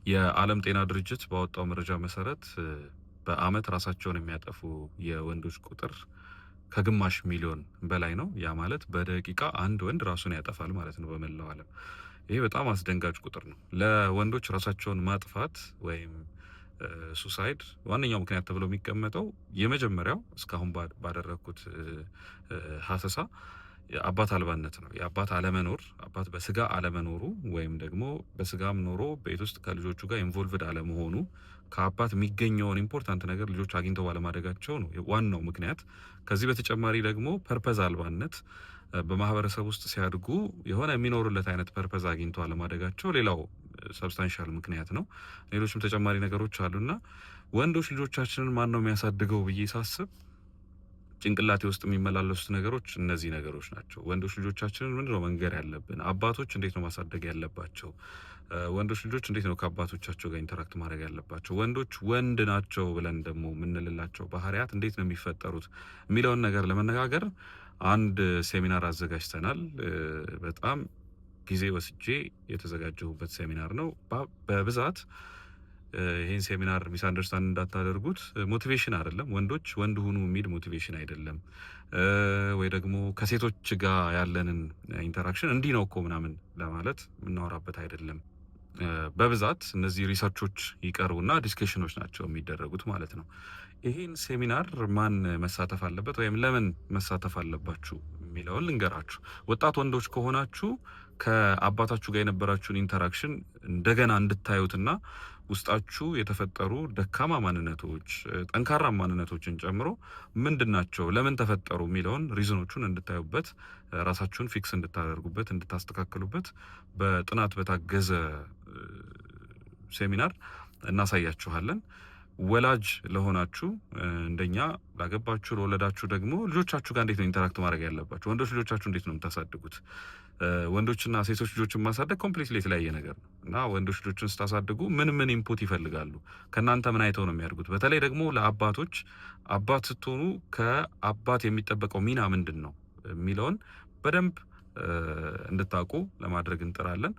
የዓለም ጤና ድርጅት ባወጣው መረጃ መሰረት በአመት ራሳቸውን የሚያጠፉ የወንዶች ቁጥር ከግማሽ ሚሊዮን በላይ ነው። ያ ማለት በደቂቃ አንድ ወንድ ራሱን ያጠፋል ማለት ነው በመላው ዓለም። ይሄ በጣም አስደንጋጭ ቁጥር ነው። ለወንዶች ራሳቸውን ማጥፋት ወይም ሱሳይድ ዋነኛው ምክንያት ተብሎ የሚቀመጠው የመጀመሪያው እስካሁን ባደረግኩት ሀሰሳ የአባት አልባነት ነው። የአባት አለመኖር፣ አባት በስጋ አለመኖሩ ወይም ደግሞ በስጋም ኖሮ ቤት ውስጥ ከልጆቹ ጋር ኢንቮልቭድ አለመሆኑ ከአባት የሚገኘውን ኢምፖርታንት ነገር ልጆች አግኝተው ባለማደጋቸው ነው ዋናው ምክንያት። ከዚህ በተጨማሪ ደግሞ ፐርፐዝ አልባነት፣ በማህበረሰብ ውስጥ ሲያድጉ የሆነ የሚኖሩለት አይነት ፐርፐዝ አግኝተው አለማደጋቸው ሌላው ሰብስታንሻል ምክንያት ነው። ሌሎችም ተጨማሪ ነገሮች አሉና ወንዶች ልጆቻችንን ማን ነው የሚያሳድገው ብዬ ሳስብ ጭንቅላቴ ውስጥ የሚመላለሱት ነገሮች እነዚህ ነገሮች ናቸው። ወንዶች ልጆቻችንን ምንድነው መንገር ያለብን? አባቶች እንዴት ነው ማሳደግ ያለባቸው? ወንዶች ልጆች እንዴት ነው ከአባቶቻቸው ጋር ኢንተራክት ማድረግ ያለባቸው? ወንዶች ወንድ ናቸው ብለን ደግሞ የምንልላቸው ባህሪያት እንዴት ነው የሚፈጠሩት የሚለውን ነገር ለመነጋገር አንድ ሴሚናር አዘጋጅተናል። በጣም ጊዜ ወስጄ የተዘጋጀሁበት ሴሚናር ነው። በብዛት ይህን ሴሚናር ሚስ አንደርስታንድ እንዳታደርጉት፣ ሞቲቬሽን አይደለም። ወንዶች ወንድ ሁኑ የሚል ሞቲቬሽን አይደለም። ወይ ደግሞ ከሴቶች ጋር ያለንን ኢንተራክሽን እንዲህ ነው እኮ ምናምን ለማለት የምናወራበት አይደለም። በብዛት እነዚህ ሪሰርቾች ይቀርቡና ዲስከሽኖች ናቸው የሚደረጉት ማለት ነው። ይህን ሴሚናር ማን መሳተፍ አለበት ወይም ለምን መሳተፍ አለባችሁ የሚለውን ልንገራችሁ። ወጣት ወንዶች ከሆናችሁ ከአባታችሁ ጋር የነበራችሁን ኢንተራክሽን እንደገና እንድታዩትና ውስጣችሁ የተፈጠሩ ደካማ ማንነቶች፣ ጠንካራ ማንነቶችን ጨምሮ ምንድናቸው፣ ለምን ተፈጠሩ የሚለውን ሪዝኖቹን እንድታዩበት፣ ራሳችሁን ፊክስ እንድታደርጉበት፣ እንድታስተካክሉበት በጥናት በታገዘ ሴሚናር እናሳያችኋለን። ወላጅ ለሆናችሁ እንደኛ ላገባችሁ ለወለዳችሁ ደግሞ ልጆቻችሁ ጋር እንዴት ነው ኢንተራክት ማድረግ ያለባችሁ? ወንዶች ልጆቻችሁ እንዴት ነው የምታሳድጉት? ወንዶችና ሴቶች ልጆችን ማሳደግ ኮምፕሊትሊ የተለያየ ነገር ነው እና ወንዶች ልጆችን ስታሳድጉ ምን ኢንፑት ይፈልጋሉ? ከእናንተ ምን አይተው ነው የሚያድጉት? በተለይ ደግሞ ለአባቶች አባት ስትሆኑ ከአባት የሚጠበቀው ሚና ምንድን ነው የሚለውን በደንብ እንድታውቁ ለማድረግ እንጥራለን።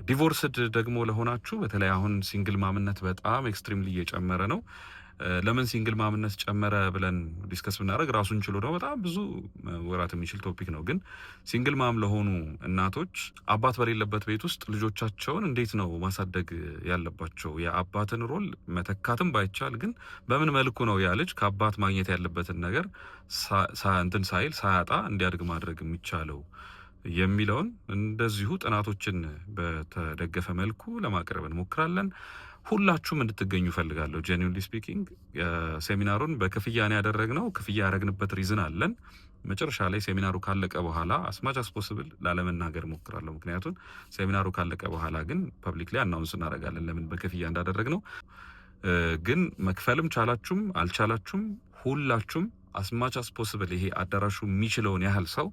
ዲቮርስድ ደግሞ ለሆናችሁ በተለይ አሁን ሲንግል ማምነት በጣም ኤክስትሪምሊ እየጨመረ ነው። ለምን ሲንግል ማምነት ጨመረ ብለን ዲስከስ ብናደርግ ራሱን ችሎ ነው በጣም ብዙ ወራት የሚችል ቶፒክ ነው። ግን ሲንግል ማም ለሆኑ እናቶች አባት በሌለበት ቤት ውስጥ ልጆቻቸውን እንዴት ነው ማሳደግ ያለባቸው? የአባትን ሮል መተካትም ባይቻል ግን በምን መልኩ ነው ያ ልጅ ከአባት ማግኘት ያለበትን ነገር እንትን ሳይል ሳያጣ እንዲያድግ ማድረግ የሚቻለው የሚለውን እንደዚሁ ጥናቶችን በተደገፈ መልኩ ለማቅረብ እንሞክራለን። ሁላችሁም እንድትገኙ ፈልጋለሁ። ጄኒውንሊ ስፒኪንግ ሴሚናሩን በክፍያ ነው ያደረግነው። ክፍያ ያደረግንበት ሪዝን አለን። መጨረሻ ላይ ሴሚናሩ ካለቀ በኋላ አስማች አስፖስብል ላለመናገር ሞክራለሁ። ምክንያቱም ሴሚናሩ ካለቀ በኋላ ግን ፐብሊክ ላይ አናውንስ እናደርጋለን ለምን በክፍያ እንዳደረግነው። ግን መክፈልም ቻላችሁም አልቻላችሁም ሁላችሁም አስማች አስፖስብል ይሄ አዳራሹ የሚችለውን ያህል ሰው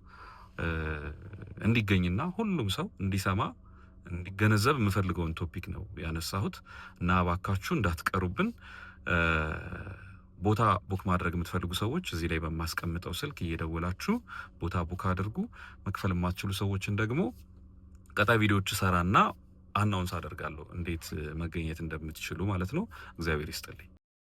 እንዲገኝና ሁሉም ሰው እንዲሰማ እንዲገነዘብ የምፈልገውን ቶፒክ ነው ያነሳሁት እና እባካችሁ እንዳትቀሩብን። ቦታ ቡክ ማድረግ የምትፈልጉ ሰዎች እዚህ ላይ በማስቀምጠው ስልክ እየደወላችሁ ቦታ ቡክ አድርጉ። መክፈል የማትችሉ ሰዎችን ደግሞ ቀጣይ ቪዲዮዎች ሰራና አናውንስ አደርጋለሁ እንዴት መገኘት እንደምትችሉ ማለት ነው። እግዚአብሔር ይስጥልኝ።